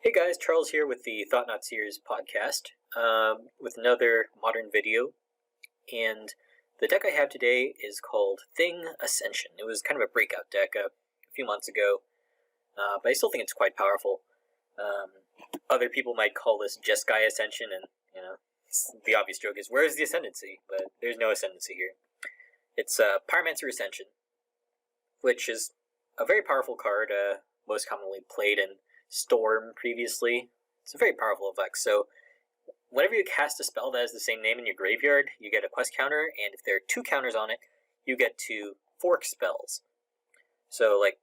Hey guys, Charles here with the Thought Not Seers podcast, with another modern video, and the deck I have today is called Thing Ascension. It was kind of a breakout deck a few months ago, but I still think it's quite powerful. Other people might call this just Guy Ascension, and the obvious joke is, where's the Ascendancy? But there's no Ascendancy here. It's Pyromancer Ascension, which is a very powerful card, most commonly played in Storm previously. It's a very powerful effect. So whenever you cast a spell that has the same name in your graveyard, you get a quest counter, and if there are 2 counters on it, you get to fork spells. So like,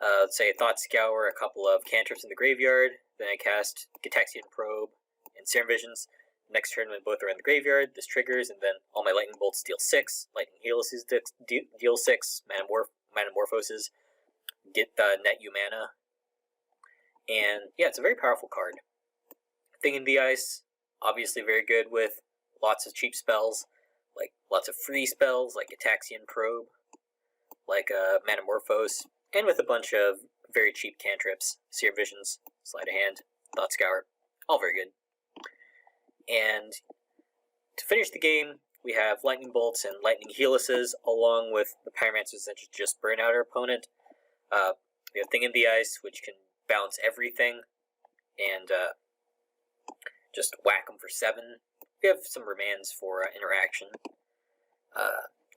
let's say Thought Scour, a couple of cantrips in the graveyard, then I cast Gitaxian Probe and Serum Visions. Next turn when both are in the graveyard, this triggers, and then all my Lightning Bolts deal 6, Lightning Helices deal 6, Manamorphoses get the net you mana. And yeah, it's a very powerful card. Thing in the Ice, obviously very good with lots of cheap spells, like lots of free spells, like Gitaxian Probe, like Manamorphose, and with a bunch of very cheap cantrips, Serum Visions, Sleight of Hand, Thought Scour, all very good. And to finish the game, we have Lightning Bolts and Lightning Helices, along with the Pyromancers that just burn out our opponent. We have Thing in the Ice, which can bounce everything and just whack them for 7. We have some remands for interaction.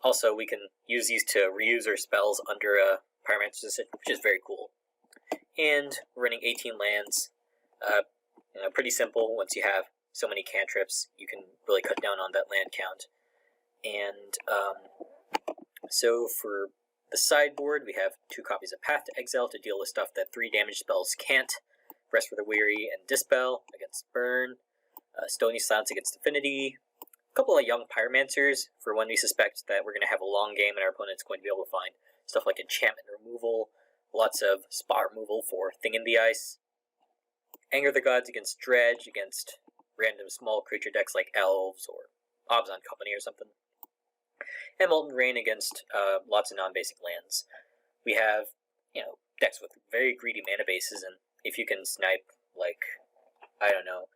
Also, we can use these to reuse our spells under a Pyromancer's Ascension, which is very cool. And we're running 18 lands. Pretty simple. Once you have so many cantrips, you can really cut down on that land count. And so for the sideboard, we have 2 copies of Path to Exile to deal with stuff that 3 damage spells can't. Rest for the Weary and Dispel against Burn. Stony Silence against Affinity. A couple of young Pyromancers for when we suspect that we're going to have a long game and our opponent's going to be able to find stuff like enchantment removal. Lots of spot removal for Thing in the Ice. Anger the Gods against Dredge, against random small creature decks like Elves or Abzan Company or something. And Molten Rain against lots of non-basic lands. We have, decks with very greedy mana bases, and if you can snipe, like, I don't know,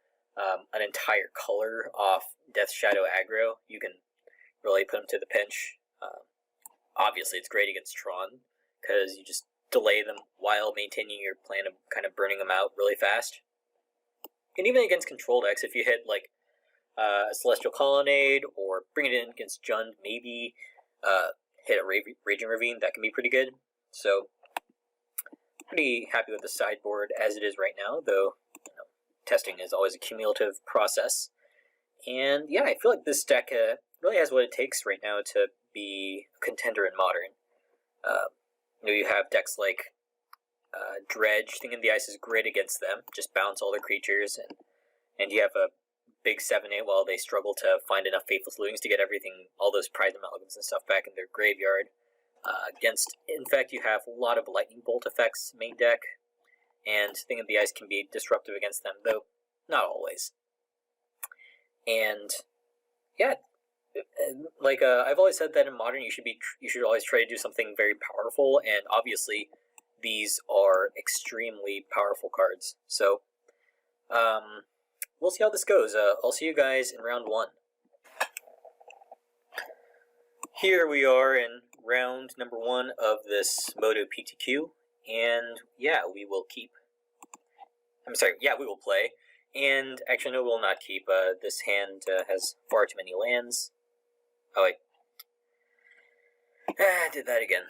an entire color off Death Shadow aggro, you can really put them to the pinch. Obviously, it's great against Tron, because you just delay them while maintaining your plan of kind of burning them out really fast. And even against control decks, if you hit, like, a Celestial Colonnade, or bring it in against Jund, maybe hit a Raging Ravine, that can be pretty good. So, pretty happy with the sideboard as it is right now, though testing is always a cumulative process. And yeah, I feel like this deck really has what it takes right now to be a contender in Modern. You have decks like Dredge. Thing in the Ice is great against them, just bounce all their creatures, and you have a big 7/8 while they struggle to find enough Faithless Lootings to get everything, all those prize amalgams and stuff back in their graveyard. Against Infect, you have a lot of Lightning Bolt effects main deck, and Thing in the Ice can be disruptive against them, though not always. And yeah, like I've always said that in Modern you should always try to do something very powerful, and obviously these are extremely powerful cards. So we'll see how this goes. I'll see you guys in round 1. Here we are in round number 1 of this MODO PTQ, and yeah, we will play. And actually, no, we will not keep. This hand has far too many lands. Oh, wait. I did that again.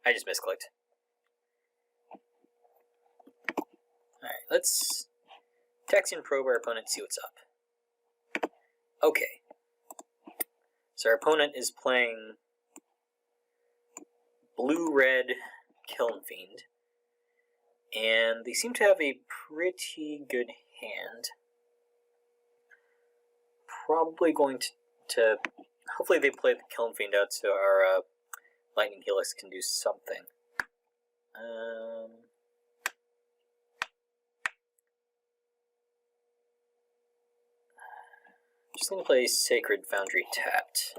I just misclicked. Alright, let's Gitaxian Probe our opponent, see what's up. Okay. So our opponent is playing Blue-Red Kiln Fiend, and they seem to have a pretty good hand. Probably going to hopefully they play the Kiln Fiend out so our Lightning Helix can do something. Just going to play Sacred Foundry tapped.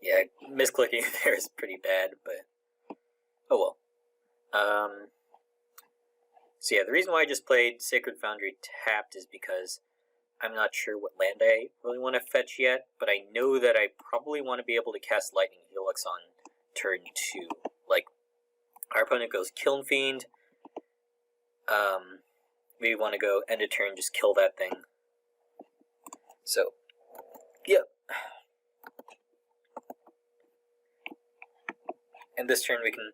Yeah, misclicking there is pretty bad, but oh well. So yeah, the reason why I just played Sacred Foundry tapped is because I'm not sure what land I really want to fetch yet, but I know that I probably want to be able to cast Lightning Helix on turn 2. Like, our opponent goes Kiln Fiend, we want to go end of turn, just kill that thing. So, yep. And this turn we can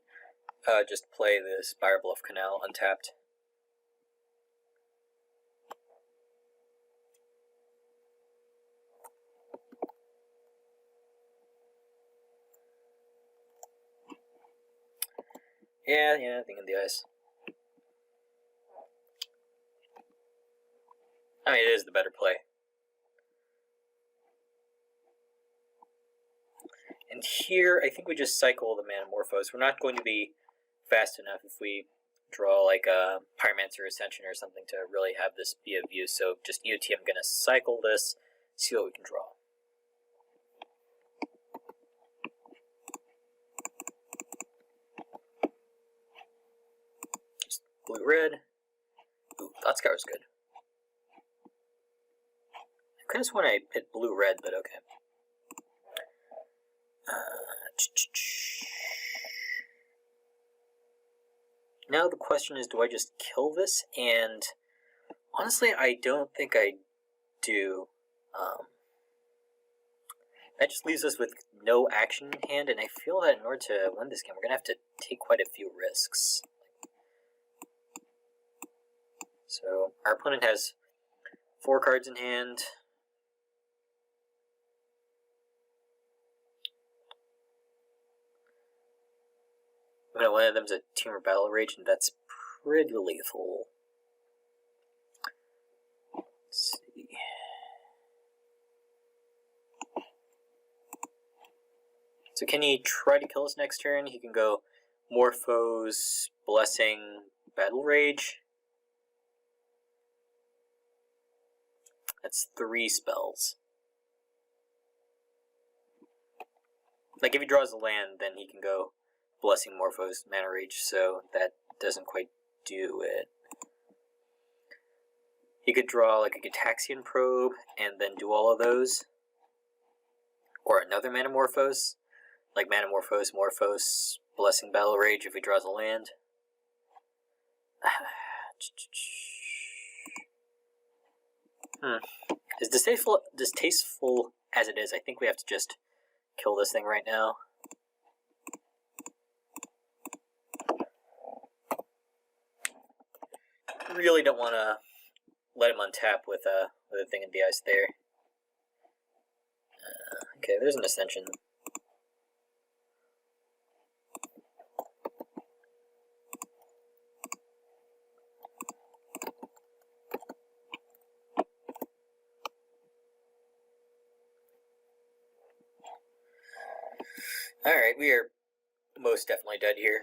just play the Spire Bluff Canal untapped. Yeah, Thing in the Ice. I mean, it is the better play. And here, I think we just cycle the Manamorphose. We're not going to be fast enough if we draw like a Pyromancer Ascension or something to really have this be of use. So just EOT, I'm going to cycle this, see what we can draw. Just blue-red. Ooh, Thoughtscour's good. I could have sworn I hit blue-red, but okay. Now the question is, do I just kill this? And honestly, I don't think I do. That just leaves us with no action in hand, and I feel that in order to win this game, we're going to have to take quite a few risks. So our opponent has 4 cards in hand. One of them's a Tumor Battle Rage, and that's pretty lethal. Let's see. So can he try to kill us next turn? He can go Morphos, Blessing, Battle Rage. That's 3 spells. Like if he draws a land, then he can go Blessing, Morphos, Mana Rage, so that doesn't quite do it. He could draw like a Gitaxian Probe and then do all of those. Or another Manamorphose, like Manamorphose, Morphos, Blessing, Battle Rage if he draws a land. As distasteful as it is, I think we have to just kill this thing right now. Really don't want to let him untap with a Thing in the Ice there. Okay, there's an Ascension. Alright, we are most definitely dead here.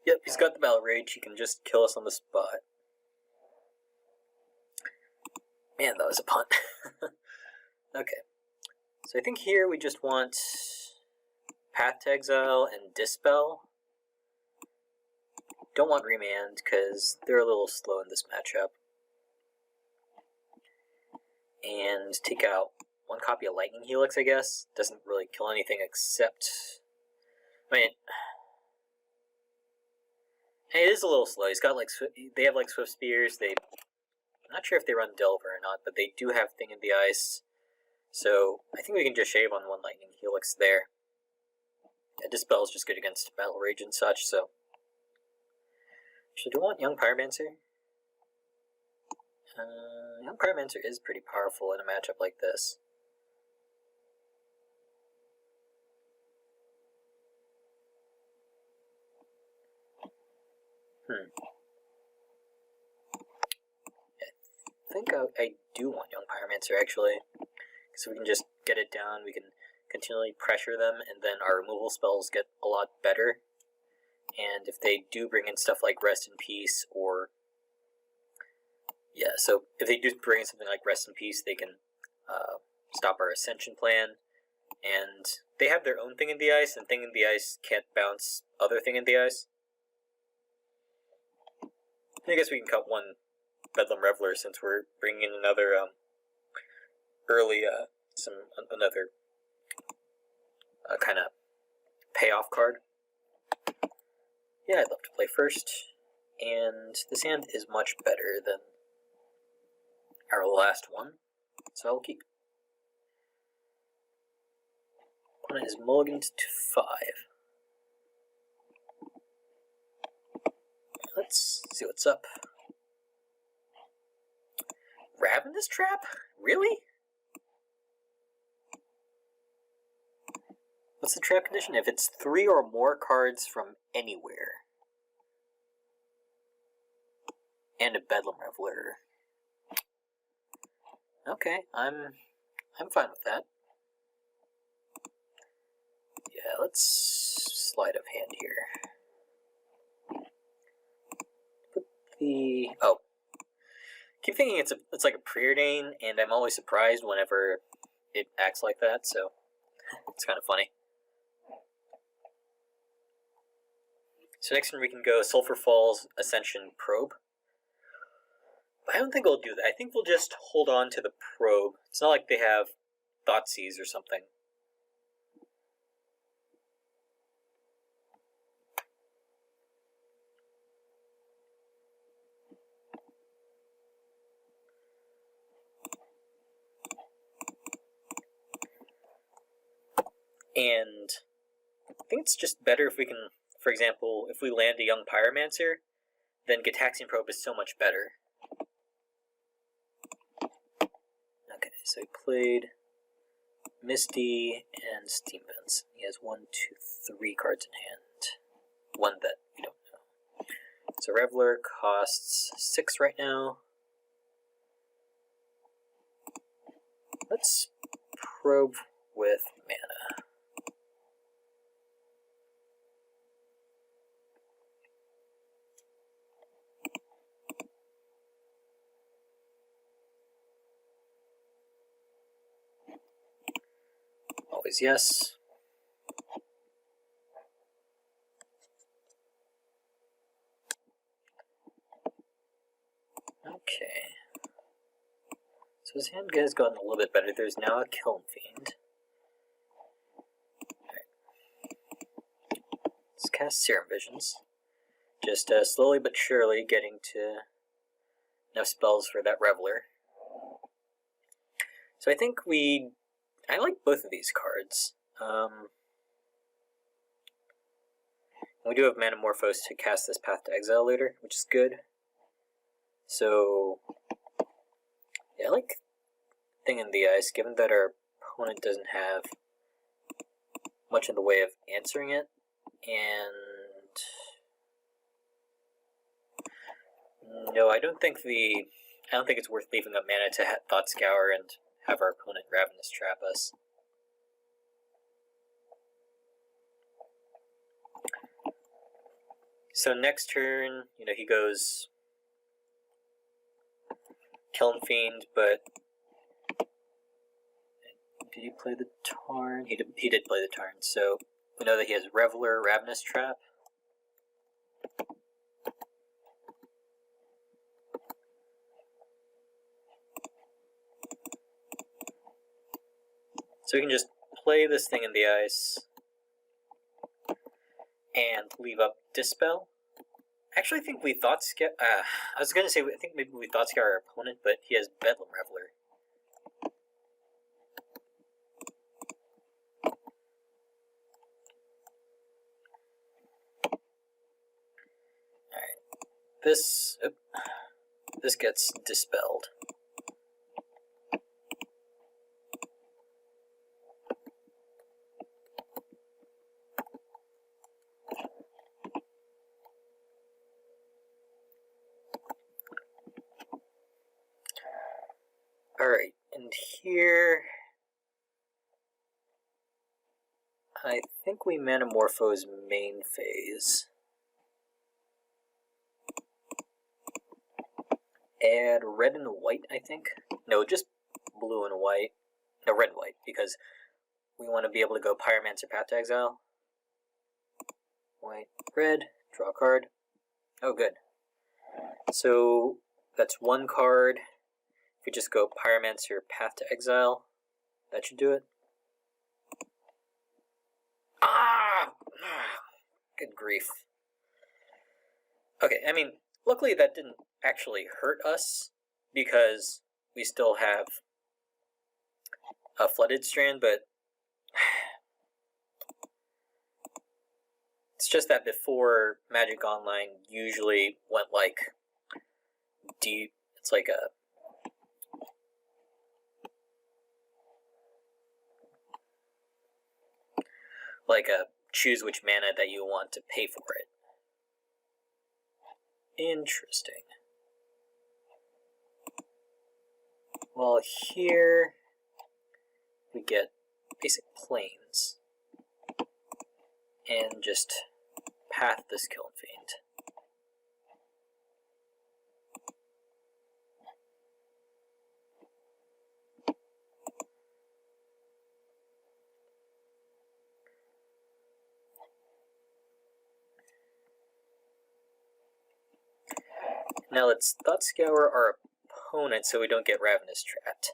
Yep, he's got the Battle Rage. He can just kill us on the spot. Man, that was a punt. Okay. So I think here we just want Path to Exile and Dispel. Don't want Remand, because they're a little slow in this matchup. And take out 1 copy of Lightning Helix, I guess. Doesn't really kill anything except... I mean... Hey, it is a little slow. He's got like... They have like Swift Spears. I'm not sure if they run Delver or not, but they do have Thing in the Ice. So I think we can just shave on 1 Lightning Helix there. Yeah, Dispel is just good against Battle Rage and such, so... Actually, do we want Young Pyromancer? Young Pyromancer is pretty powerful in a matchup like this. think I do want Young Pyromancer, actually. So we can just get it down, we can continually pressure them, and then our removal spells get a lot better. And if they do bring in stuff like Rest in Peace, or... yeah, so if they do bring in something like Rest in Peace, they can stop our Ascension plan. And they have their own Thing in the Ice, and Thing in the Ice can't bounce other Thing in the Ice. I guess we can cut one Bedlam Reveler since we're bringing in another another kind of payoff card. Yeah, I'd love to play first, and this hand is much better than our last one, so I'll keep. Opponent is mulliganed to 5. Let's see what's up. Ravenous Trap? Really? What's the trap condition? If it's 3 or more cards from anywhere. And a Bedlam Reveler. Okay, I'm fine with that. Yeah, let's sleight of hand here. Put the keep thinking it's like a preordain, and I'm always surprised whenever it acts like that, so it's kind of funny. So next one we can go Sulphur Falls Ascension Probe. But I don't think we'll do that. I think we'll just hold on to the Probe. It's not like they have Thoughtseize or something. And I think it's just better if we can, for example, if we land a Young Pyromancer, then Gitaxian Probe is so much better. Okay, so he played Misty and Steam Vents. He has 1, 2, 3 cards in hand. One that we don't know. So Reveler costs 6 right now. Let's probe with mana. Always yes. Okay. So his hand has gotten a little bit better. There's now a Kiln Fiend. Alright. Let's cast Serum Visions. Just slowly but surely getting to enough spells for that Reveler. So I think I like both of these cards. We do have Manamorphose to cast this Path to Exile later, which is good. So, yeah, I like Thing in the Ice, given that our opponent doesn't have much in the way of answering it, and no, I don't think it's worth leaving up mana to Thought Scour and have our opponent Ravenous Trap us. So next turn, he goes Kiln Fiend, but did he play the Tarn? He did play the Tarn, so we know that he has Reveler, Ravenous Trap. So we can just play this Thing in the Ice and leave up Dispel. I actually think we Thought Scour. I was going to say, I think maybe we Thought Scour our opponent, but he has Bedlam Reveler. Alright. This gets dispelled. Alright, and here I think we Manamorphose main phase. Add red and white, I think. No, just blue and white. No, red and white, because we want to be able to go Pyromancer, Path to Exile. White, red, draw a card. Oh, good. So that's one card. If we just go Pyromancer, Path to Exile, that should do it. Ah! Good grief. Okay, I mean, luckily that didn't actually hurt us, because we still have a Flooded Strand, but it's just that before Magic Online usually went like deep. It's like a choose which mana that you want to pay for it. Interesting. Well, here we get basic planes and just path this Kiln Fiend. Now let's Thought Scour our opponent so we don't get Ravenous trapped.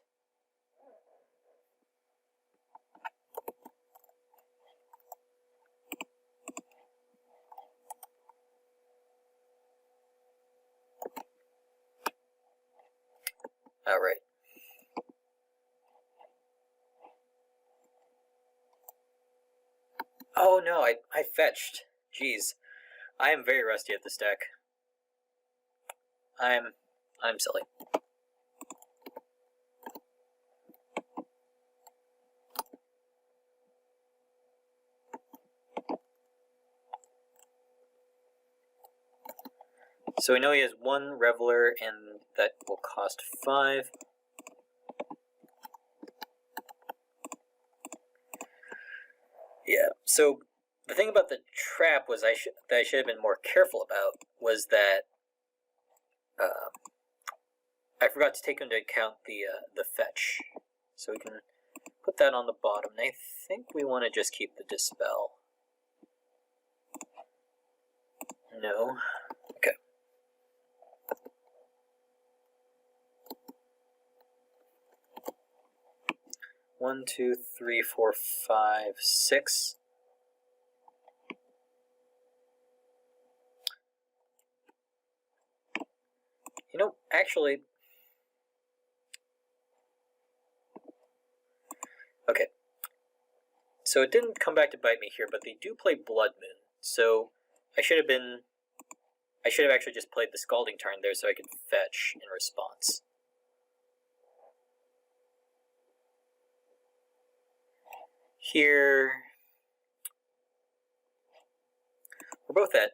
Alright. Oh no, I fetched. Jeez. I am very rusty at this deck. I'm silly. So we know he has one Reveler, and that will cost 5. Yeah, so the thing about the trap was that I should have been more careful about was that I forgot to take into account the fetch. So we can put that on the bottom. And I think we want to just keep the Dispel. No. Okay. One, two, three, four, 5, 6. You know, actually, okay. So it didn't come back to bite me here, but they do play Blood Moon. So I should have actually just played the Scalding Tarn there so I could fetch in response. Here, we're both at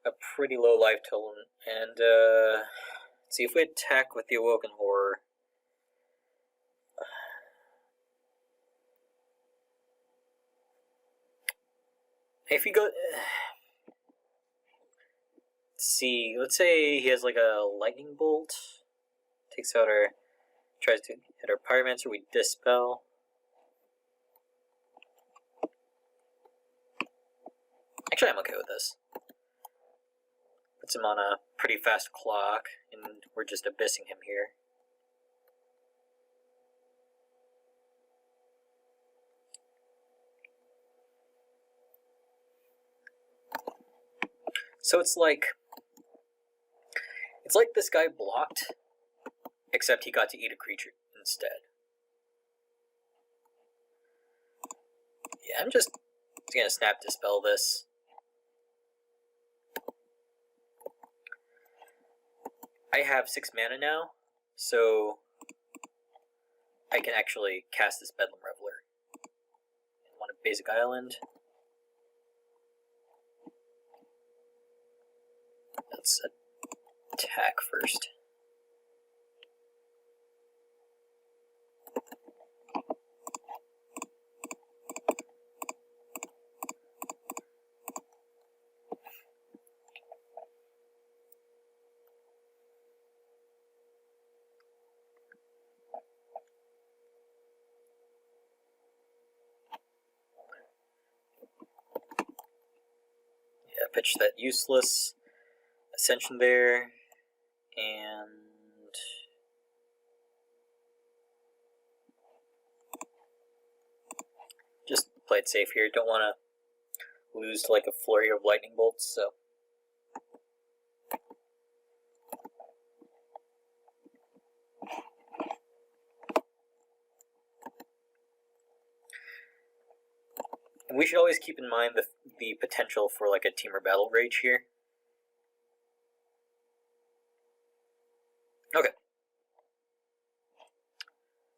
a pretty low life total, and let's see if we attack with the Awoken Horror. If you go, let's see, let's say he has like a Lightning Bolt, takes out our, tries to hit our Pyromancer, we Dispel. Actually, I'm okay with this. Puts him on a pretty fast clock, and we're just abyssing him here. So it's like this guy blocked, except he got to eat a creature instead. Yeah, I'm just gonna Snap Dispel this. I have 6 mana now, so I can actually cast this Bedlam Reveler. I want a basic island. Let's attack first. pitch that useless Ascension there, and just play it safe here. Don't want to lose to like a flurry of lightning bolts, so. And we should always keep in mind the potential for like a Teamer Battle Rage here. Okay.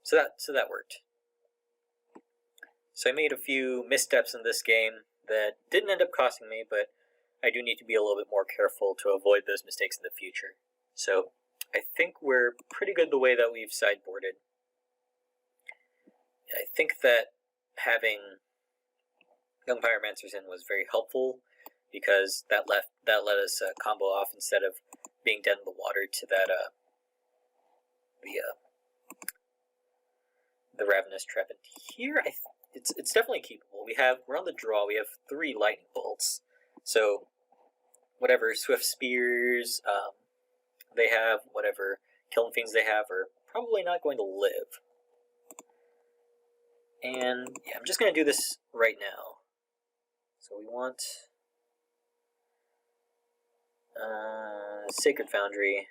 So that worked. So I made a few missteps in this game that didn't end up costing me, but I do need to be a little bit more careful to avoid those mistakes in the future. So I think we're pretty good the way that we've sideboarded. I think that having Young Pyromancers in was very helpful because that let us combo off instead of being dead in the water to that the Ravenous Trap. And here it's definitely keepable. We're on the draw. We have 3 lightning bolts, so whatever Swift Spears they have, whatever Killing Fiends they have, are probably not going to live. And yeah, I'm just going to do this right now. So we want Sacred Foundry.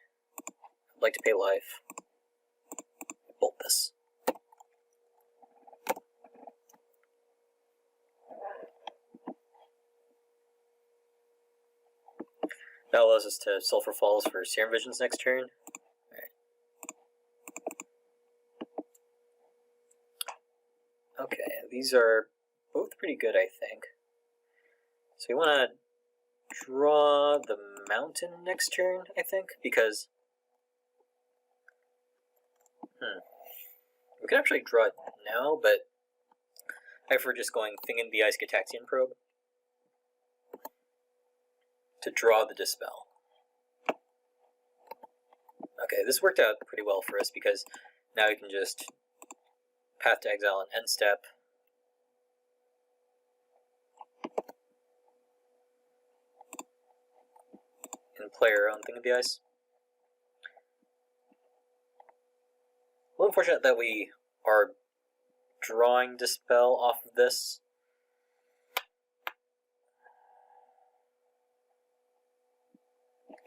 I'd like to pay life. Bolt this. That allows us to Sulphur Falls for Serum Visions next turn. Alright. Okay, these are both pretty good, I think. So we want to draw the mountain next turn, I think, because we could actually draw it now, but I prefer just going Thing in the Ice Gitaxian Probe to draw the Dispel. Okay, this worked out pretty well for us because now we can just Path to Exile and End Step. And play our own Thing in the Ice. A little unfortunate that we are drawing Dispel off of this.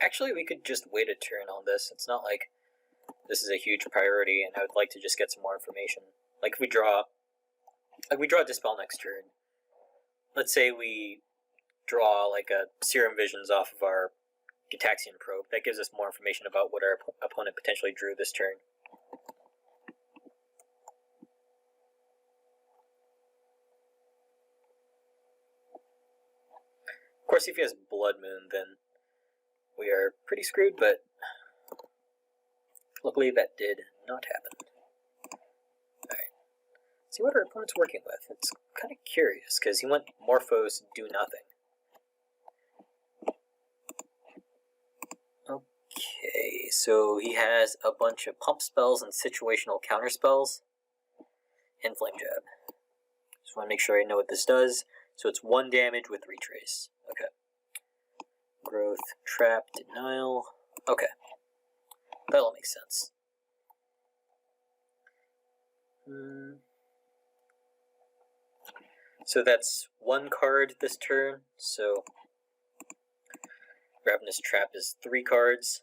Actually, we could just wait a turn on this. It's not like this is a huge priority, and I would like to just get some more information. Like if we draw Dispel next turn. Let's say we draw like a Serum Visions off of our Gitaxian Probe. That gives us more information about what our opponent potentially drew this turn. Of course, if he has Blood Moon, then we are pretty screwed, but luckily that did not happen. Alright. See what our opponent's working with. It's kind of curious, because he went Morphos, do nothing. Okay, so he has a bunch of pump spells and situational counter spells, and Flame Jab. Just want to make sure I know what this does. So it's 1 damage with Retrace. Okay. Growth, Trap, Denial. Okay. That'll make sense. So that's 1 card this turn. So Ravenous Trap is 3 cards.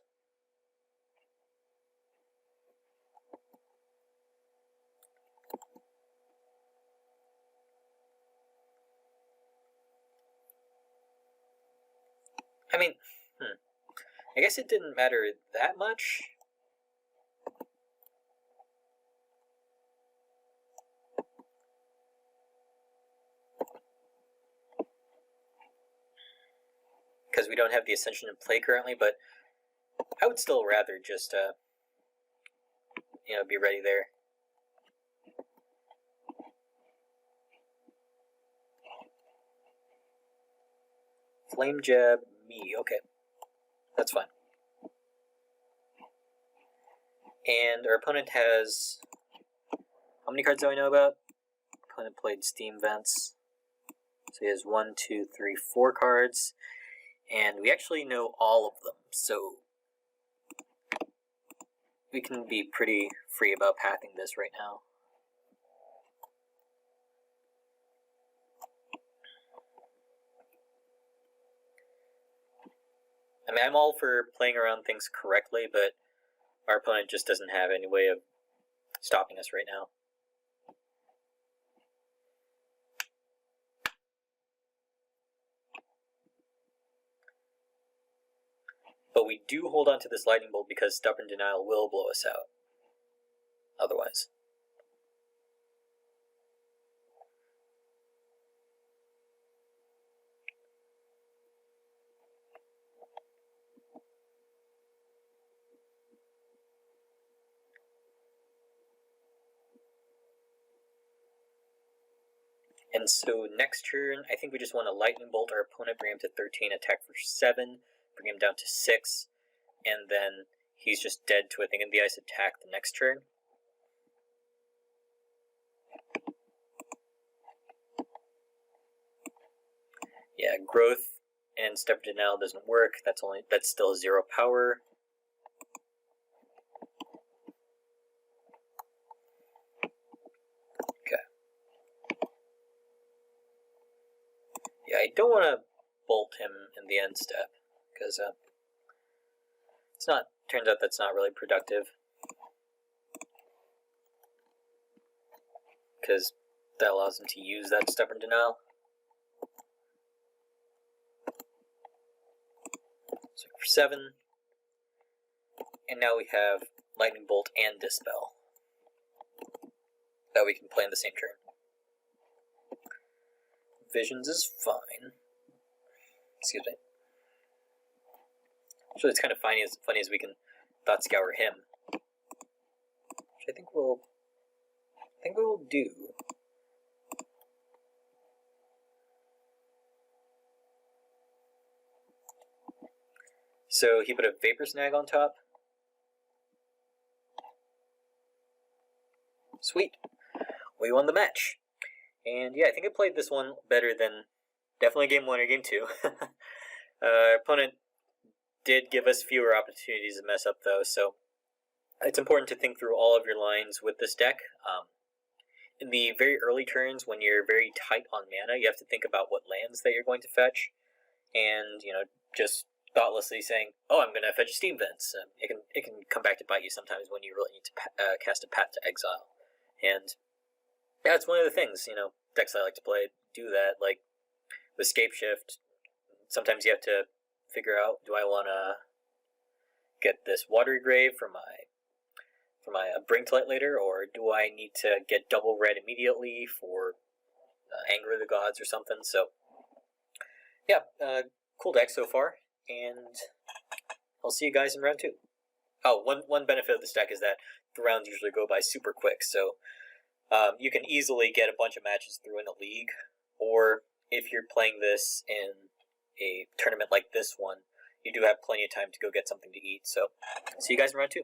I mean, I guess it didn't matter that much. Because we don't have the Ascension in play currently, but I would still rather just, be ready there. Flame Jab, me. Okay. That's fine. And our opponent has... How many cards do I know about? Opponent played Steam Vents. So he has 1, 2, 3, 4 cards. And we actually know all of them, so we can be pretty free about pathing this right now. I mean, I'm all for playing around things correctly, but our opponent just doesn't have any way of stopping us right now. But we do hold on to this lightning bolt because stubborn denial will blow us out otherwise. And so next turn, I think we just want to lightning bolt our opponent, bring him to 13, attack for 7, bring him down to 6, and then he's just dead to a Thing in the Ice attack the next turn. Yeah, growth and step denial doesn't work. That's still 0 power. Yeah, I don't want to bolt him in the end step, because turns out that's not really productive. Because that allows him to use that stubborn denial. So for 7. And now we have lightning bolt and dispel that we can play in the same turn. Visions is fine. Excuse me. So it's kind of funny as we can thought scour him, which I think we will do. So he put a vapor snag on top. Sweet. We won the match. And yeah, I think I played this one better than definitely game 1 or game 2. Our opponent did give us fewer opportunities to mess up though, so it's important to think through all of your lines with this deck. In the very early turns, when you're very tight on mana, you have to think about what lands that you're going to fetch, and just thoughtlessly saying, "Oh, I'm going to fetch Steam Vents." It can come back to bite you sometimes when you really need to cast a Path to Exile, and yeah, it's one of the things, decks I like to play do that, like with Scape Shift. Sometimes you have to figure out, do I want to get this Watery Grave for my Bring to Light later, or do I need to get double red immediately for Anger of the Gods or something? So, yeah, cool deck so far, and I'll see you guys in round 2. Oh, one benefit of this deck is that the rounds usually go by super quick, so you can easily get a bunch of matches through in a league, or if you're playing this in a tournament like this one, you do have plenty of time to go get something to eat. So, see you guys in round 2.